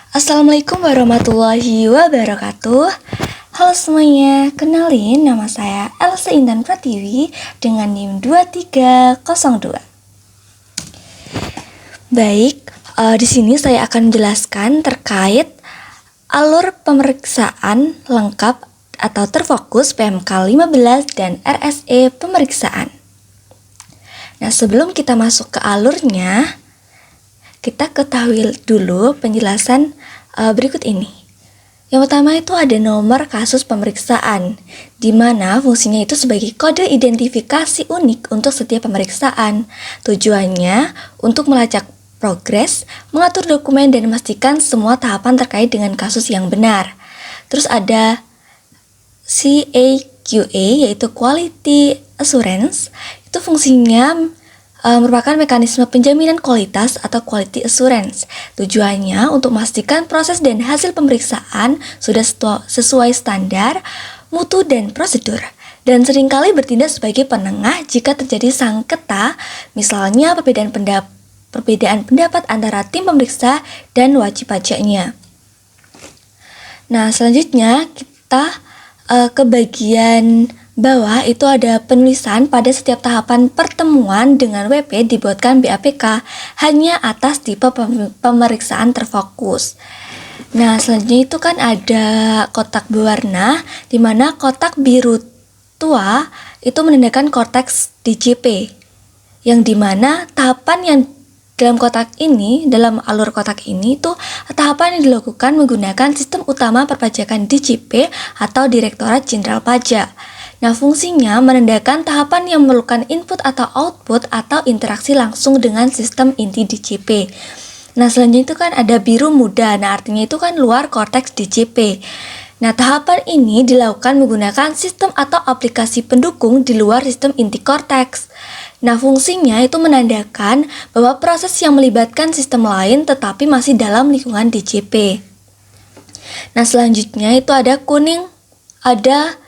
Assalamualaikum warahmatullahi wabarakatuh. Halo semuanya, kenalin nama saya Elsa Intan Pratiwi dengan NIM 2302. Baik, di sini saya akan menjelaskan terkait alur pemeriksaan lengkap atau terfokus PMK 15 dan RSE pemeriksaan. Nah, sebelum kita masuk ke alurnya, kita ketahui dulu penjelasan berikut ini. Yang pertama itu ada nomor kasus pemeriksaan, di mana fungsinya itu sebagai kode identifikasi unik untuk setiap pemeriksaan. Tujuannya untuk melacak progres, mengatur dokumen, dan memastikan semua tahapan terkait dengan kasus yang benar. Terus ada CAQA, yaitu Quality Assurance. Itu fungsinya merupakan mekanisme penjaminan kualitas atau quality assurance. Tujuannya untuk memastikan proses dan hasil pemeriksaan sudah sesuai standar, mutu, dan prosedur. Dan seringkali bertindak sebagai penengah jika terjadi sengketa, misalnya perbedaan pendapat antara tim pemeriksa dan wajib pajaknya. Nah, selanjutnya kita ke bagian bawah itu ada penulisan pada setiap tahapan pertemuan dengan WP dibuatkan BAPK hanya atas tipe pemeriksaan terfokus. Nah, selanjutnya itu kan ada kotak berwarna, di mana kotak biru tua itu menandakan korteks DJP, yang dimana tahapan yang dalam alur kotak ini itu tahapan yang dilakukan menggunakan sistem utama perpajakan DJP atau Direktorat Jenderal Pajak. Nah, fungsinya menandakan tahapan yang memerlukan input atau output atau interaksi langsung dengan sistem inti DJP. Nah, selanjutnya itu kan ada biru muda. Nah, artinya itu kan luar korteks DJP. Nah, tahapan ini dilakukan menggunakan sistem atau aplikasi pendukung di luar sistem inti korteks. Nah, fungsinya itu menandakan bahwa proses yang melibatkan sistem lain tetapi masih dalam lingkungan DJP. Nah, selanjutnya itu ada kuning, ada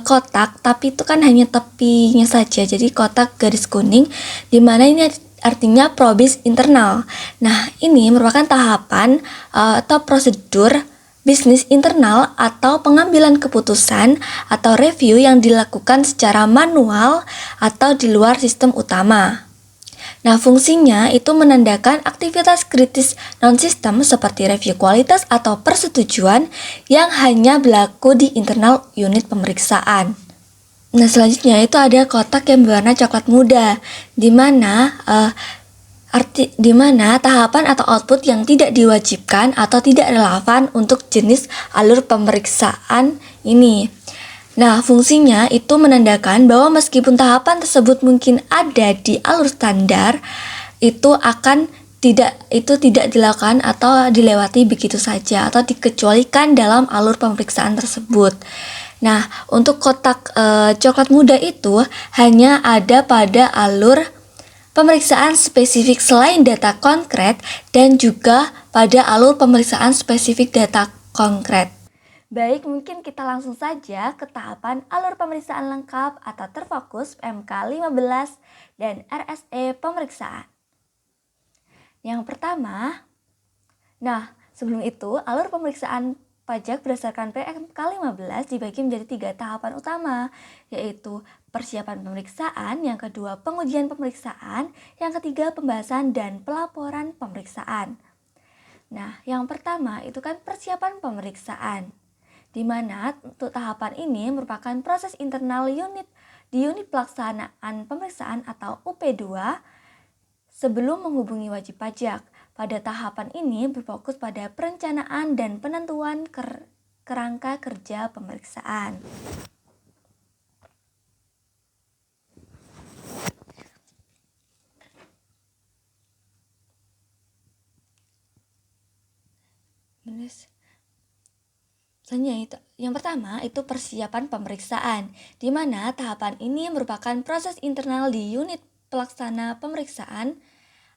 kotak, tapi itu kan hanya tepinya saja, jadi kotak garis kuning, dimana ini artinya probis internal. Nah, ini merupakan tahapan atau prosedur bisnis internal atau pengambilan keputusan atau review yang dilakukan secara manual atau di luar sistem utama. Nah, fungsinya itu menandakan aktivitas kritis non-sistem seperti review kualitas atau persetujuan yang hanya berlaku di internal unit pemeriksaan. Nah, selanjutnya itu ada kotak yang berwarna coklat muda, di mana tahapan atau output yang tidak diwajibkan atau tidak relevan untuk jenis alur pemeriksaan ini. Nah, fungsinya itu menandakan bahwa meskipun tahapan tersebut mungkin ada di alur standar, itu tidak dilakukan atau dilewati begitu saja atau dikecualikan dalam alur pemeriksaan tersebut. Nah, untuk kotak coklat muda itu hanya ada pada alur pemeriksaan spesifik selain data konkret dan juga pada alur pemeriksaan spesifik data konkret. Baik, mungkin kita langsung saja ke tahapan alur pemeriksaan lengkap atau terfokus PMK 15 dan RSE pemeriksaan. Yang pertama, sebelum itu alur pemeriksaan pajak berdasarkan PMK 15 dibagi menjadi 3 tahapan utama, yaitu persiapan pemeriksaan, yang kedua pengujian pemeriksaan, yang ketiga pembahasan dan pelaporan pemeriksaan. Nah, yang pertama itu kan persiapan pemeriksaan, di mana untuk tahapan ini merupakan proses internal unit pelaksanaan pemeriksaan atau UP2 sebelum menghubungi wajib pajak. Pada tahapan ini berfokus pada perencanaan dan penentuan kerangka kerja pemeriksaan. Yang pertama itu persiapan pemeriksaan, di mana tahapan ini merupakan proses internal di unit pelaksana pemeriksaan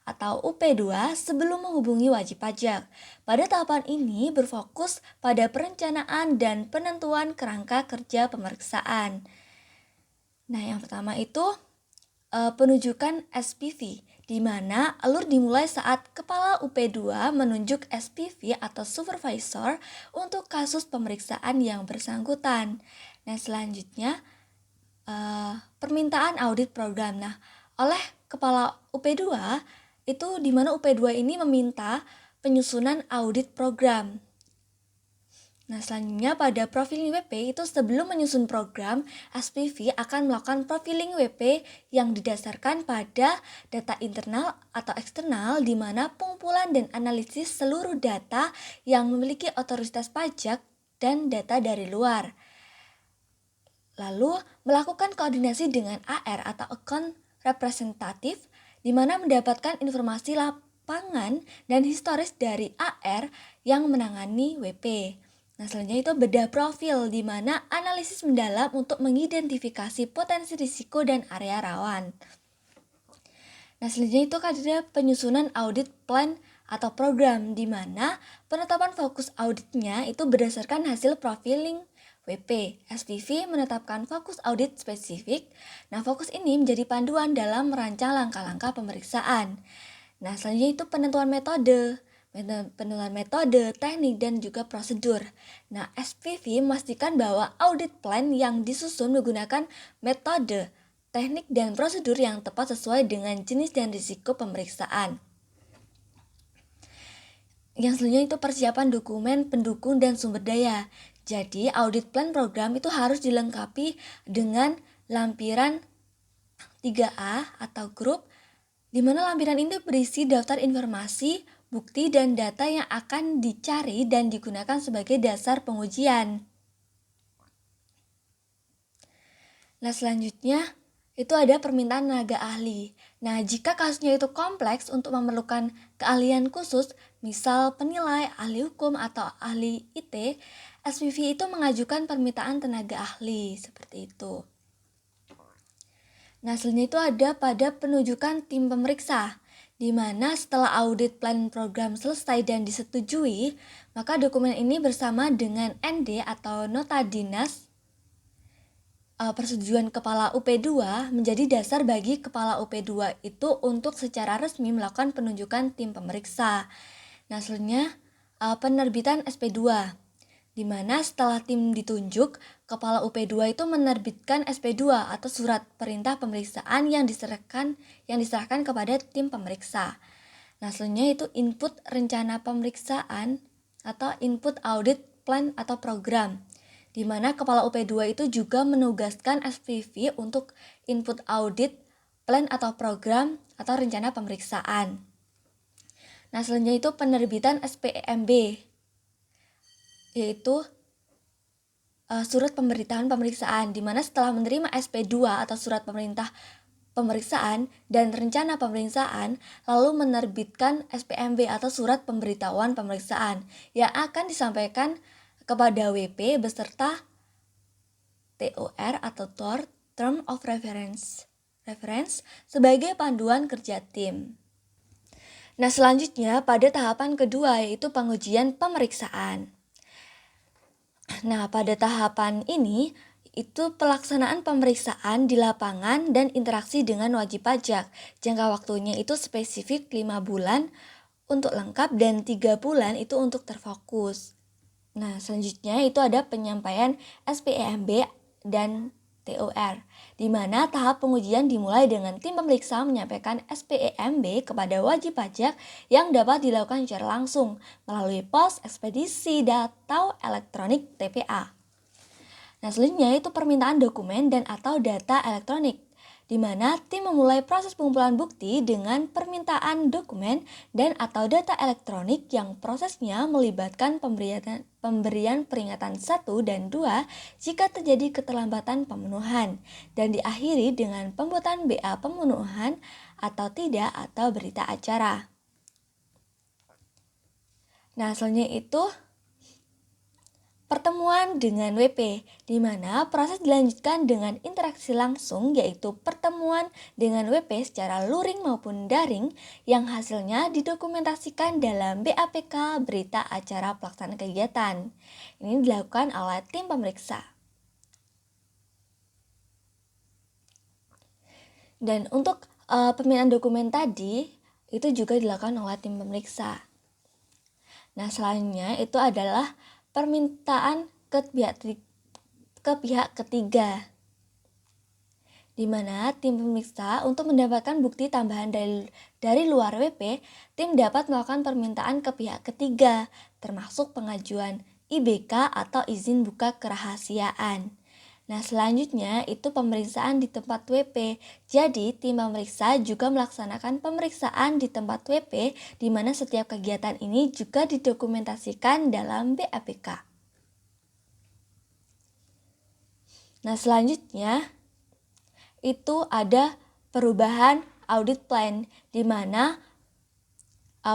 atau UP2 sebelum menghubungi wajib pajak. Pada tahapan ini berfokus pada perencanaan dan penentuan kerangka kerja pemeriksaan. Nah, yang pertama itu penunjukan SPV, di mana alur dimulai saat Kepala UP2 menunjuk SPV atau Supervisor untuk kasus pemeriksaan yang bersangkutan. Nah, selanjutnya permintaan audit program. Nah, oleh Kepala UP2 itu di mana UP2 ini meminta penyusunan audit program. Nah, selanjutnya pada profiling WP itu sebelum menyusun program, SPV akan melakukan profiling WP yang didasarkan pada data internal atau eksternal di mana pengumpulan dan analisis seluruh data yang memiliki otoritas pajak dan data dari luar. Lalu melakukan koordinasi dengan AR atau account representatif di mana mendapatkan informasi lapangan dan historis dari AR yang menangani WP. Nah, selanjutnya itu bedah profil di mana analisis mendalam untuk mengidentifikasi potensi risiko dan area rawan. Nah, selanjutnya itu ada penyusunan audit plan atau program di mana penetapan fokus auditnya itu berdasarkan hasil profiling WP. SPV menetapkan fokus audit spesifik. Nah, fokus ini menjadi panduan dalam merancang langkah-langkah pemeriksaan. Nah, selanjutnya itu penentuan metode, teknik, dan juga prosedur. Nah, SPV memastikan bahwa audit plan yang disusun menggunakan metode, teknik, dan prosedur yang tepat sesuai dengan jenis dan risiko pemeriksaan. Yang selanjutnya itu persiapan dokumen, pendukung, dan sumber daya. Jadi, audit plan program itu harus dilengkapi dengan lampiran 3A atau grup, di mana lampiran ini berisi daftar informasi, bukti, dan data yang akan dicari dan digunakan sebagai dasar pengujian. Nah, selanjutnya itu ada permintaan tenaga ahli. Nah, jika kasusnya itu kompleks untuk memerlukan keahlian khusus, misal penilai, ahli hukum, atau ahli IT, SPV itu mengajukan permintaan tenaga ahli, seperti itu. Nah, selanjutnya itu ada pada penunjukan tim pemeriksa, di mana setelah audit plan program selesai dan disetujui, maka dokumen ini bersama dengan ND atau nota dinas persetujuan Kepala UP2 menjadi dasar bagi Kepala UP2 itu untuk secara resmi melakukan penunjukan tim pemeriksa. Nah, selanjutnya penerbitan SP2, di mana setelah tim ditunjuk, Kepala UP2 itu menerbitkan SP2 atau surat perintah pemeriksaan yang diserahkan kepada tim pemeriksa. Nah, selanjutnya itu input rencana pemeriksaan atau input audit plan atau program, di mana Kepala UP2 itu juga menugaskan SPV untuk input audit plan atau program atau rencana pemeriksaan. Nah, selanjutnya itu penerbitan SPEMB, yaitu surat pemberitahuan pemeriksaan, di mana setelah menerima SP2 atau surat perintah pemeriksaan dan rencana pemeriksaan, lalu menerbitkan SPMB atau surat pemberitahuan pemeriksaan yang akan disampaikan kepada WP beserta TOR atau Term of Reference sebagai panduan kerja tim. Nah, selanjutnya pada tahapan kedua yaitu pengujian pemeriksaan. Nah, pada tahapan ini itu pelaksanaan pemeriksaan di lapangan dan interaksi dengan wajib pajak. Jangka waktunya itu spesifik 5 bulan untuk lengkap dan 3 bulan itu untuk terfokus. Nah, selanjutnya itu ada penyampaian SPEMB dan TOR, di mana tahap pengujian dimulai dengan tim pemeriksa menyampaikan SPEMB kepada wajib pajak yang dapat dilakukan secara langsung melalui pos, ekspedisi, atau elektronik TPA. Nah, selanjutnya itu permintaan dokumen dan atau data elektronik, di mana tim memulai proses pengumpulan bukti dengan permintaan dokumen dan atau data elektronik yang prosesnya melibatkan pemberian peringatan 1 dan 2 jika terjadi keterlambatan pemenuhan, dan diakhiri dengan pembuatan BA pemenuhan atau tidak atau berita acara. Nah, selanjutnya itu pertemuan dengan WP, di mana proses dilanjutkan dengan interaksi langsung, yaitu pertemuan dengan WP secara luring maupun daring yang hasilnya didokumentasikan dalam BAPK berita acara pelaksana kegiatan. Ini dilakukan oleh tim pemeriksa. Dan untuk pemindahan dokumen tadi itu juga dilakukan oleh tim pemeriksa. Nah, selanjutnya itu adalah permintaan ke pihak ketiga, di mana tim pemeriksa untuk mendapatkan bukti tambahan dari luar WP, tim dapat melakukan permintaan ke pihak ketiga, termasuk pengajuan IBK atau izin buka kerahasiaan. Nah, selanjutnya itu pemeriksaan di tempat WP. Jadi, tim pemeriksa juga melaksanakan pemeriksaan di tempat WP, di mana setiap kegiatan ini juga didokumentasikan dalam BAPK. Nah, selanjutnya itu ada perubahan audit plan, di mana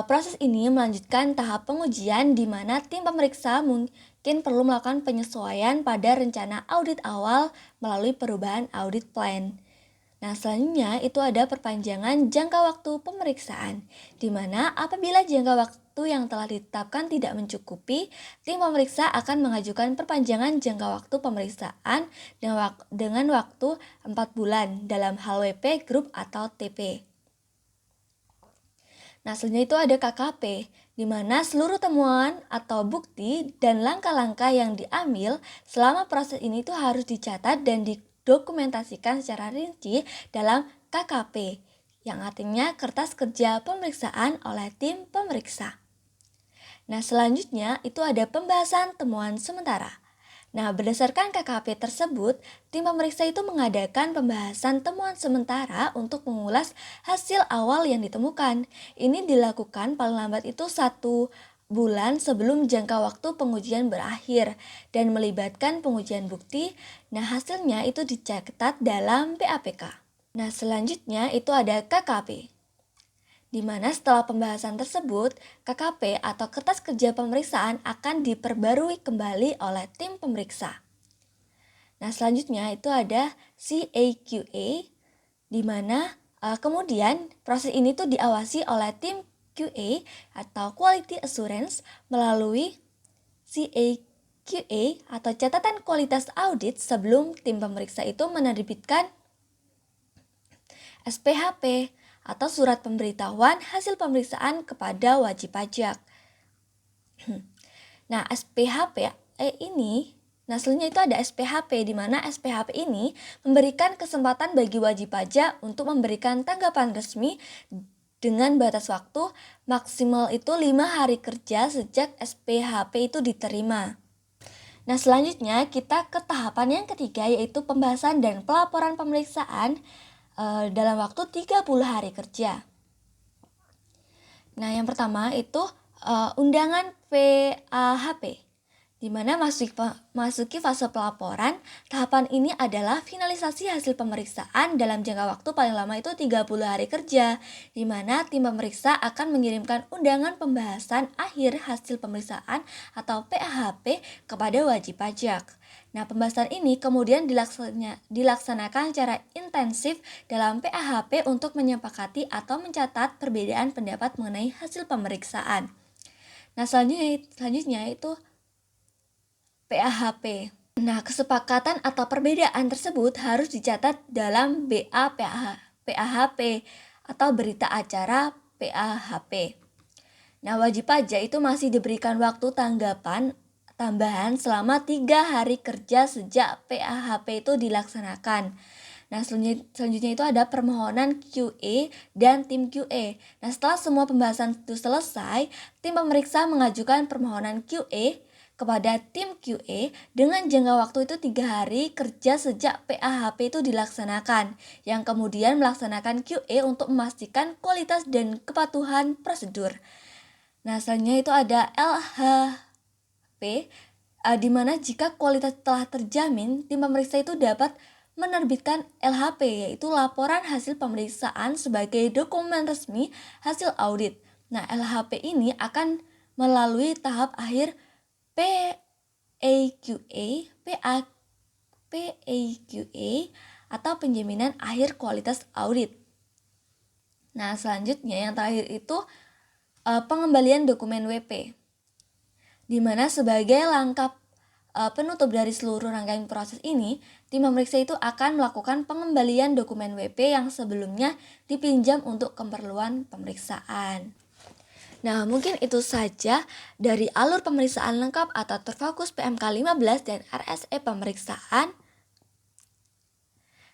proses ini melanjutkan tahap pengujian di mana tim pemeriksa mungkin perlu melakukan penyesuaian pada rencana audit awal melalui perubahan audit plan. Nah, selanjutnya itu ada perpanjangan jangka waktu pemeriksaan, di mana apabila jangka waktu yang telah ditetapkan tidak mencukupi, tim pemeriksa akan mengajukan perpanjangan jangka waktu pemeriksaan dengan waktu 4 bulan dalam hal WP, grup, atau TP. Nah, selanjutnya itu ada KKP, di mana seluruh temuan atau bukti dan langkah-langkah yang diambil selama proses ini itu harus dicatat dan dokumentasikan secara rinci dalam KKP, yang artinya kertas kerja pemeriksaan oleh tim pemeriksa. Nah, selanjutnya itu ada pembahasan temuan sementara. Nah, berdasarkan KKP tersebut, tim pemeriksa itu mengadakan pembahasan temuan sementara untuk mengulas hasil awal yang ditemukan. Ini dilakukan paling lambat itu 1 bulan sebelum jangka waktu pengujian berakhir dan melibatkan pengujian bukti. Nah, hasilnya itu dicatat dalam BAPK. Nah, selanjutnya itu ada KKP, di mana setelah pembahasan tersebut, KKP atau kertas kerja pemeriksaan akan diperbarui kembali oleh tim pemeriksa. Nah, selanjutnya itu ada CAQA, di mana kemudian proses ini tuh diawasi oleh tim QA atau Quality Assurance melalui CAQA atau catatan kualitas audit sebelum tim pemeriksa itu menerbitkan SPHP atau surat pemberitahuan hasil pemeriksaan kepada wajib pajak. Nah, SPHP ini, selanjutnya itu ada SPHP, di mana SPHP ini memberikan kesempatan bagi wajib pajak untuk memberikan tanggapan resmi dengan batas waktu maksimal itu 5 hari kerja sejak SPHP itu diterima. Nah, selanjutnya kita ke tahapan yang ketiga, yaitu pembahasan dan pelaporan pemeriksaan dalam waktu 30 hari kerja. Nah, yang pertama itu undangan PAHP, di mana masuki fase pelaporan. Tahapan ini adalah finalisasi hasil pemeriksaan dalam jangka waktu paling lama itu 30 hari kerja, di mana tim pemeriksa akan mengirimkan undangan pembahasan akhir hasil pemeriksaan atau PAHP kepada wajib pajak. Nah, pembahasan ini kemudian dilaksanakan secara intensif dalam PAHP untuk menyepakati atau mencatat perbedaan pendapat mengenai hasil pemeriksaan. Nah, selanjutnya itu PAHP. Nah, kesepakatan atau perbedaan tersebut harus dicatat dalam PAHP atau berita acara PAHP. Nah, wajib pajak itu masih diberikan waktu tanggapan tambahan selama 3 hari kerja sejak PAHP itu dilaksanakan. Nah, selanjutnya itu ada permohonan QA dan tim QA. Nah, setelah semua pembahasan itu selesai, tim pemeriksa mengajukan permohonan QA kepada tim QA dengan jangka waktu itu 3 hari kerja sejak PAHP itu dilaksanakan, yang kemudian melaksanakan QA untuk memastikan kualitas dan kepatuhan prosedur. Nah, selanjutnya itu ada LHP, di mana jika kualitas telah terjamin, tim pemeriksa itu dapat menerbitkan LHP, yaitu laporan hasil pemeriksaan sebagai dokumen resmi hasil audit. Nah, LHP ini akan melalui tahap akhir PAQA atau penjaminan akhir kualitas audit. Nah, selanjutnya yang terakhir itu pengembalian dokumen WP, di mana sebagai langkah penutup dari seluruh rangkaian proses ini, tim pemeriksa itu akan melakukan pengembalian dokumen WP yang sebelumnya dipinjam untuk keperluan pemeriksaan. Nah, mungkin itu saja dari alur pemeriksaan lengkap atau terfokus PMK 15 dan RSE pemeriksaan.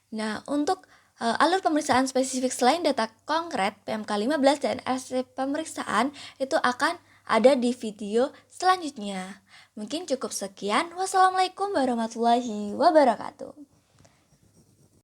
Nah, untuk alur pemeriksaan spesifik selain data konkret PMK 15 dan RSE pemeriksaan itu akan ada di video selanjutnya. Mungkin cukup sekian. Wassalamualaikum warahmatullahi wabarakatuh.